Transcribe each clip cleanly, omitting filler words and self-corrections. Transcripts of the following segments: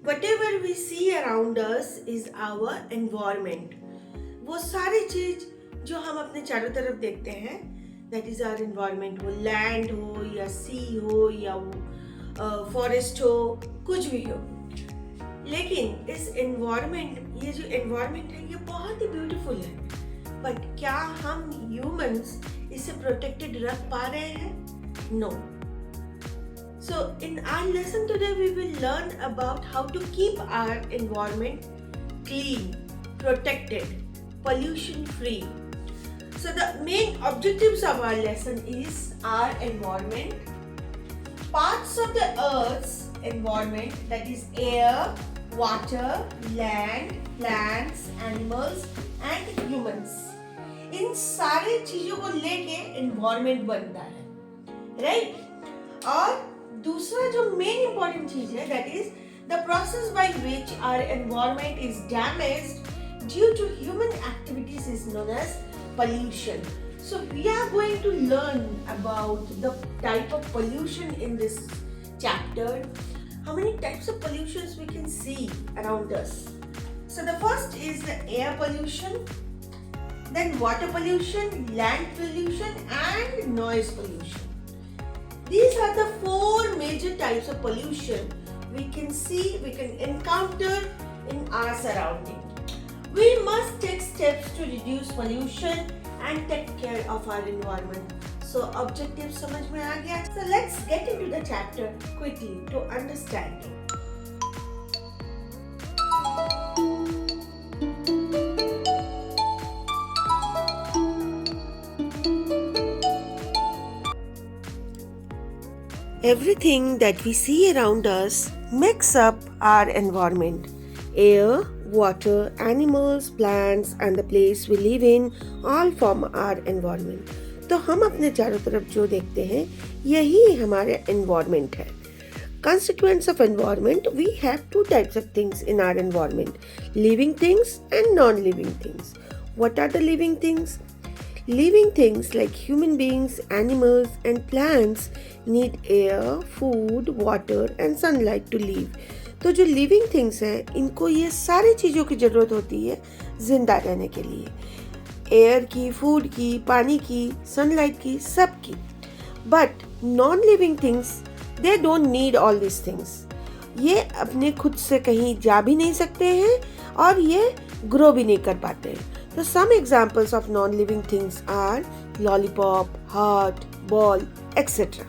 whatever we see around us is our environment. वो सारी चीज जो हम अपने चारों तरफ देखते हैं, that is our environment. वो लैंड हो या सी हो या फॉरेस्ट हो, कुछ भी हो. लेकिन इस environment, ये जो environment है ये बहुत ही ब्यूटीफुल है, बट क्या हम ह्यूमंस इसे प्रोटेक्टेड रख पा रहे हैं? No. So in our lesson today we will learn about how to keep our environment clean, protected, pollution free. So the main objectives of our lesson is our environment, parts of the earth's environment, that is air, water, land, plants, animals and humans. इन सारे चीजों को लेके environment बनता है, right? और दूसरा जो main important चीज है, that is the process by which our environment is damaged due to human activities is known as pollution. So we are going to learn about the type of pollution in this chapter. How many types of pollutions we can see around us? So the first is the air pollution, then water pollution, land pollution and noise pollution. These are the four major types of pollution we can see, we can encounter in our surrounding. We must take steps to reduce pollution and take care of our environment. So objective समझ में आ गया? So let's get into the chapter quickly to understand it. Everything that we see around us makes up our environment. Air, water, animals, plants and the place we live in all form our environment. तो हम अपने चारों तरफ जो देखते हैं यही हमारे environment है. Constituents of environment, we have two types of things in our environment. Living things and non-living things. What are the living things? Living things like human beings, animals and plants need air, food, water and sunlight to live. तो जो living things हैं इनको ये सारी चीज़ों की ज़रूरत होती है जिंदा रहने के लिए. एयर की, फूड की, पानी की, सनलाइट की, सब की. But non living things they don't need all this things. ये अपने खुद से कहीं जा भी नहीं सकते हैं और ये ग्रो भी नहीं कर पाते हैं. So some examples of non-living things are lollipop, heart, ball, etc.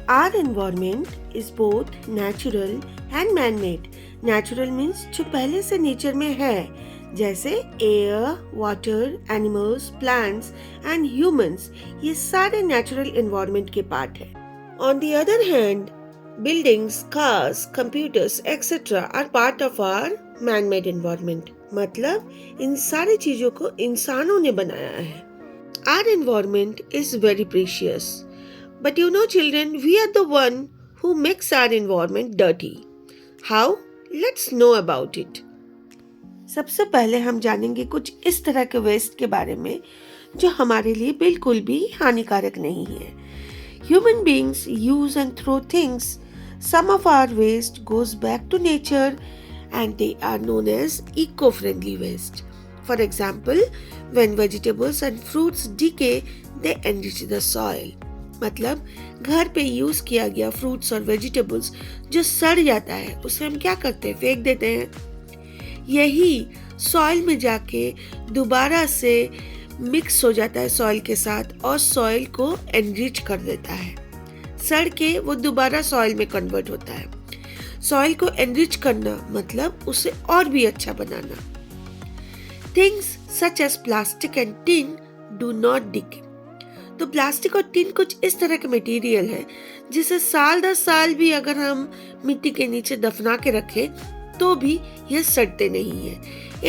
Our environment is both natural and man-made. Natural means जो पहले से नेचर में है, जैसे air, water, animals, plants and humans. ये सारे natural environment के पार्ट है. On the other hand, buildings, cars, computers, etc. are part of our man-made environment. मतलब इन सारी चीजों को इंसानों ने बनाया है. Our environment is very precious. But you know children, we are the one who makes our environment dirty. How? Let's know about it. सबसे पहले हम जानेंगे कुछ इस तरह के वेस्ट के बारे में जो हमारे लिए बिल्कुल भी हानिकारक नहीं है. Human beings use and throw things. Some of our waste goes back to nature and they are known as eco-friendly waste. For example, when vegetables and fruits decay, they enrich the soil. मतलब घर पे use किया गया fruits और vegetables जो सड़ जाता है उसे हम क्या करते हैं? फेंक देते हैं. यही सॉइल में जाके दोबारा से मिक्स हो जाता है सॉइल के साथ और सॉइल को एनरिच कर देता है. सड़ के वो दोबारा सॉइल में कन्वर्ट होता है. सॉइल को एनरिच करना मतलब उसे और भी अच्छा बनाना. Things such as plastic and tin do not decay. तो प्लास्टिक और टिन कुछ इस तरह के मटेरियल है जिसे साल दर साल भी अगर हम मिट्टी के नीचे दफना के रखें तो भी यह सड़ते नहीं है.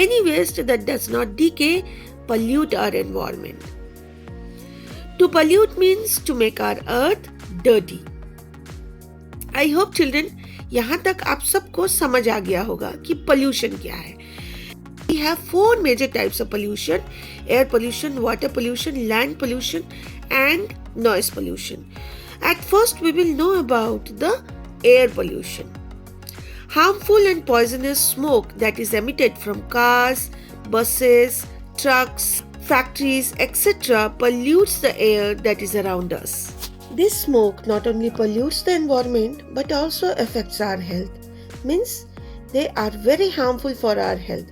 Any waste that does not decay pollute our environment. To pollute means to make our earth dirty. I hope children, यहाँ तक आप सबको समझ आ गया होगा कि pollution क्या है. We have four major types of pollution: air pollution, water pollution, land pollution, and noise pollution. At first, we will know about the air pollution. Harmful and poisonous smoke that is emitted from cars, buses, trucks, factories, etc. pollutes the air that is around us. This smoke not only pollutes the environment but also affects our health. Means they are very harmful for our health.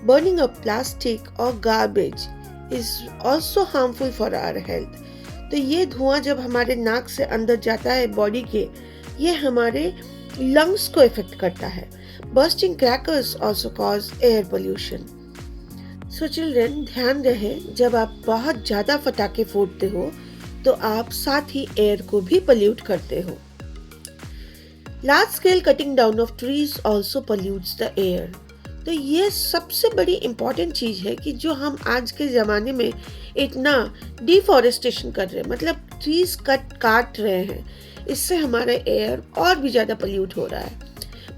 Burning of plastic or garbage is also harmful for our health. तो ये धुआं जब हमारे नाक से अंदर जाता है बॉडी के, ये हमारे लंग्स को इफेक्ट करता है. Bursting crackers also cause air pollution. So children, ध्यान रहे जब आप बहुत ज़्यादा फटाके फोड़ते हो तो आप साथ ही एयर को भी पोल्यूट करते हो. Large scale cutting down of trees also pollutes the air. तो ये सबसे बड़ी इम्पॉर्टेंट चीज़ है कि जो हम आज के ज़माने में इतना डिफॉरेस्टेशन कर रहे हैं, मतलब ट्रीज काट रहे हैं, इससे हमारा एयर और भी ज़्यादा पोल्यूट हो रहा है.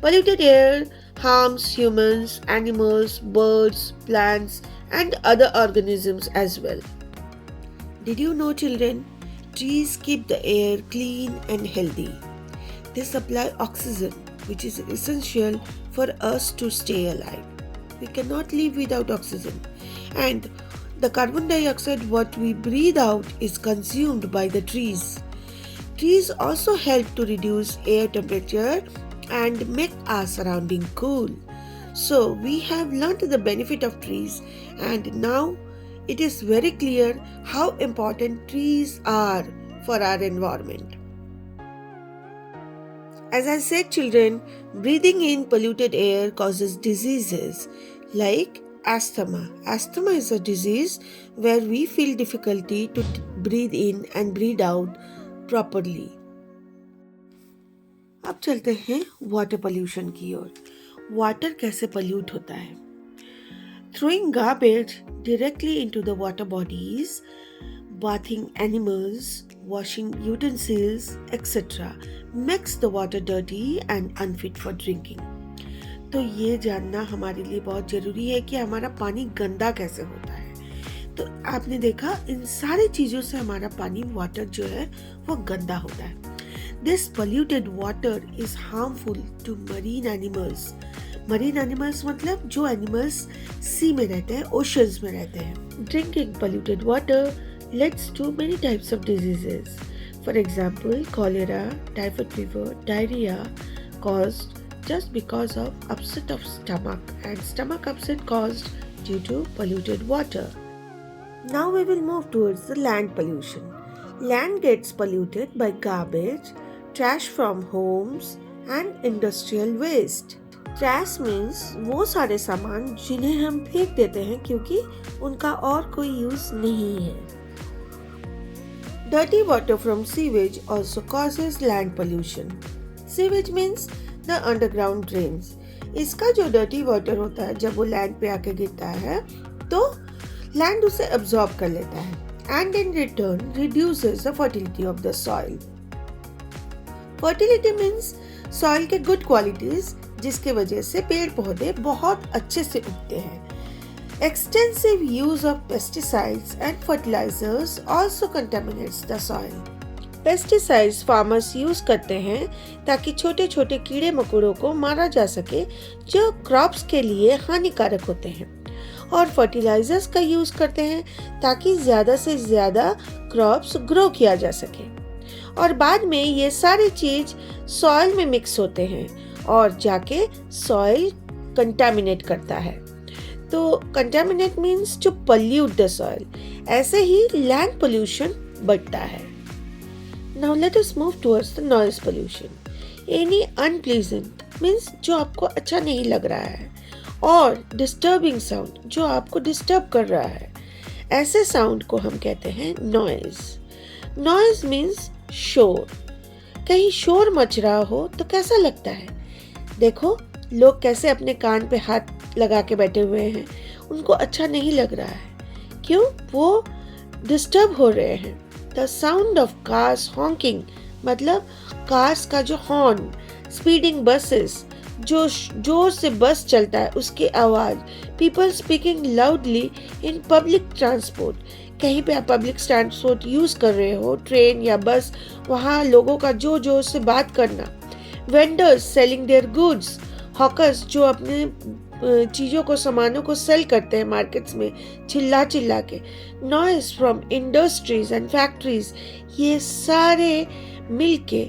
Polluted air harms humans, animals, birds, plants and other organisms as well. Did you know, children? Trees keep the air clean and healthy. They supply oxygen, which is essential for us to stay alive. We cannot live without oxygen. And the carbon dioxide what we breathe out is consumed by the trees. Trees also help to reduce air temperature and make our surrounding cool. So we have learnt the benefit of trees, and now it is very clear how important trees are for our environment. As I said, children, breathing in polluted air causes diseases like asthma. Asthma is a disease where we feel difficulty to breathe in and breathe out properly. अब चलते हैं water pollution की ओर. Water कैसे pollute होता है? Throwing garbage directly into the water bodies, bathing animals, washing utensils, etc. makes the water dirty and unfit for drinking. तो ये जानना हमारे लिए बहुत ज़रूरी है कि हमारा पानी गंदा कैसे होता है. तो आपने देखा इन सारी चीज़ों से हमारा पानी वाटर जो है वो गंदा होता है. This polluted water is harmful to marine animals. Marine animals मतलब जो animals sea में रहते हैं, oceans में रहते हैं. Drinking polluted water leads to many types of diseases. For example, cholera, typhoid fever, diarrhea caused just because of upset of stomach, and stomach upset caused due to polluted water. Now we will move towards the land pollution. Land gets polluted by garbage, trash from homes and industrial waste. Trash means वो सारे सामान जिन्हें हम फेंक देते हैं क्योंकि उनका और कोई यूज नहीं है. Dirty water from sewage also causes land pollution. Sewage means the underground drains. इसका जो dirty water होता है जब वो land पे आके गिरता है तो land उसे absorb कर लेता है and in return reduces the fertility of the soil. Fertility means soil के good qualities जिसके वजह से पेड़ पौधे बहुत अच्छे से उगते हैं. Extensive use of pesticides and fertilizers also contaminates the soil. Pesticides farmers use करते हैं ताकि छोटे छोटे कीड़े मकोड़ों को मारा जा सके जो क्रॉप्स के लिए हानिकारक होते हैं, और फर्टिलाइजर्स का यूज करते हैं ताकि ज़्यादा से ज़्यादा क्रॉप्स ग्रो किया जा सके. और बाद में ये सारी चीज सॉइल में मिक्स होते हैं और जाके सॉइल कंटामिनेट करता है. तो contaminate means to pollute the soil. ऐसे ही लैंड पोल्यूशन बढ़ता है. Now let us move towards the noise pollution. Any unpleasant means जो आपको अच्छा नहीं लग रहा है, और डिस्टर्बिंग साउंड जो आपको डिस्टर्ब कर रहा है, ऐसे साउंड को हम कहते हैं नॉइज. नॉइज मीन्स शोर. कहीं शोर मच रहा हो तो कैसा लगता है? देखो लोग कैसे अपने कान पे हाथ लगा के बैठे हुए हैं, उनको अच्छा नहीं लग रहा है. क्यों? वो डिस्टर्ब हो रहे हैं. The sound of cars Hawking मतलब कार्स का जो हॉर्न, स्पीडिंग बसेस, जो जोर से बस चलता है उसकी आवाज, people speaking loudly in public transport. कहीं पे आप पब्लिक ट्रांसपोर्ट यूज कर रहे हो, ट्रेन या बस, वहाँ लोगों का जोर जोर से बात करना. Vendors selling their goods hawkers जो अपने चीज़ों को, सामानों को सेल करते हैं मार्केट्स में चिल्ला चिल्ला के, noise from industries and factories, ये सारे मिलके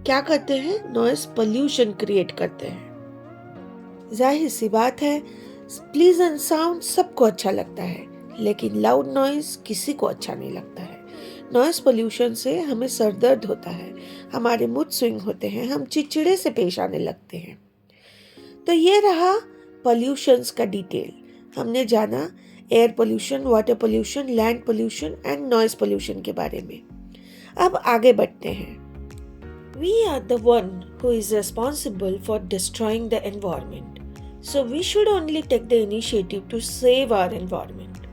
क्या करते हैं? नॉइस पोल्यूशन क्रिएट करते हैं। जाहिर सी बात है, प्लीजेंट साउंड सबको अच्छा लगता है, लेकिन लाउड नॉइस किसी को अच्छा नहीं लगता है। नॉइस पोल्यूशन से हमें सर दर्द होता है, हमारे मूड स्विंग होते हैं, हम चिड़चिड़े से पेश आने लगते हैं। तो ये रहा पोल्यूशंस का डिटेल। हमने जाना air pollution, water pollution, land pollution and noise pollution के बारे में। अब आगे बढ़ते हैं। We are the one who is responsible for destroying the environment. So we should only take the initiative to save our environment.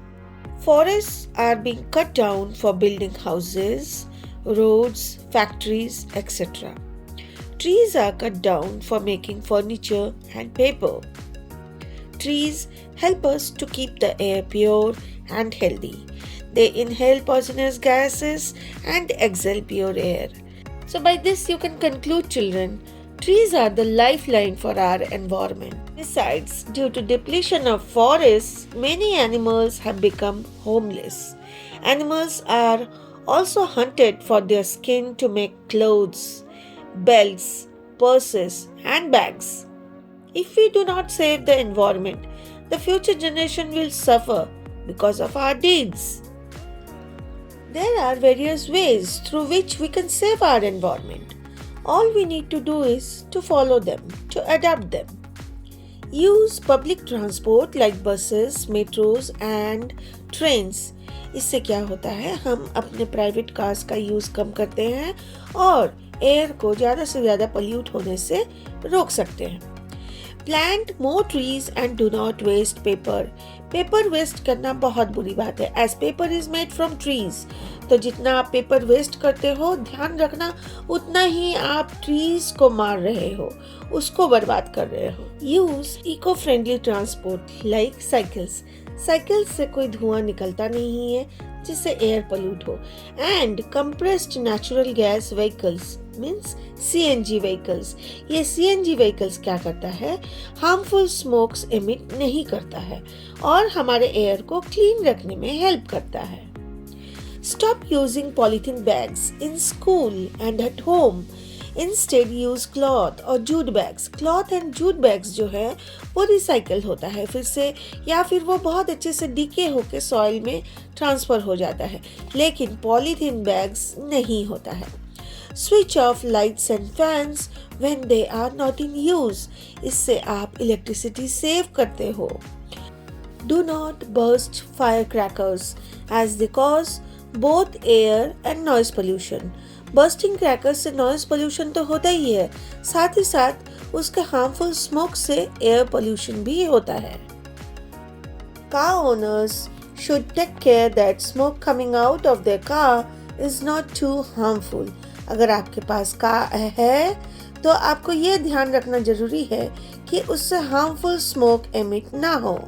Forests are being cut down for building houses, roads, factories, etc. Trees are cut down for making furniture and paper. Trees help us to keep the air pure and healthy. They inhale poisonous gases and exhale pure air. So by this you can conclude, children, trees are the lifeline for our environment. Besides, due to depletion of forests, many animals have become homeless. Animals are also hunted for their skin to make clothes, belts, purses, and bags. If we do not save the environment, the future generation will suffer because of our deeds. There are various ways through which we can save our environment. All we need to do is to follow them, to adapt them. Use public transport like buses, metros and trains. इससे क्या होता है, हम अपने private cars का use कम करते हैं और एयर को ज़्यादा से ज़्यादा पोल्यूट होने से रोक सकते हैं। Plant more trees and do not waste paper. Paper waste करना बहुत बुरी बात है, as paper is made from trees. तो जितना आप पेपर वेस्ट करते हो, ध्यान रखना उतना ही आप ट्रीज को मार रहे हो, उसको बर्बाद कर रहे हो। Use eco friendly transport like cycles. Cycle से कोई धुआं निकलता नहीं है जिससे एयर पोल्यूट हो। And compressed natural gas vehicles means CNG vehicles. ये CNG व्हीकल्स क्या करता है, हार्मफुल स्मोक्स एमिट नहीं करता है और हमारे एयर को क्लीन रखने में हेल्प करता है। Stop using polythene bags in school and at home. Instead use cloth और jute bags. Cloth and jute bags जो है वो रिसाइकल होता है फिर से, या फिर वो बहुत अच्छे से डीके होके सॉइल में ट्रांसफर हो जाता है, लेकिन पॉलीथीन बैग्स नहीं होता है। Switch off lights and fans when they are not in use. इससे आप इलेक्ट्रिसिटी सेव करते हो। Do not burst firecrackers as they cause both air and noise pollution. Bursting crackers से noise pollution तो होता ही है, साथ ही साथ उसके harmful smoke से air pollution भी होता है। Car owners should take care that smoke coming out of their car is not too harmful. अगर आपके पास कार है तो आपको ये ध्यान रखना जरूरी है कि उससे harmful smoke emit ना हो।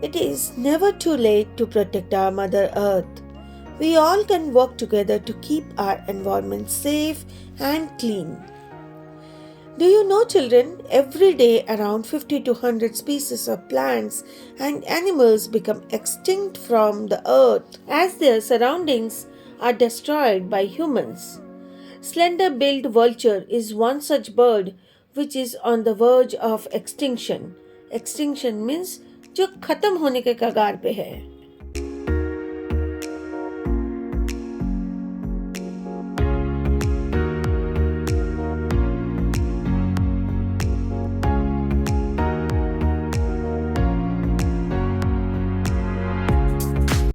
It is never too late to protect our Mother Earth. We all can work together to keep our environment safe and clean. Do you know, children, every day around 50 to 100 species of plants and animals become extinct from the earth as their surroundings are destroyed by humans. Slender-billed vulture is one such bird which is on the verge of extinction. Extinction means जो खत्म होने के कगार पे है।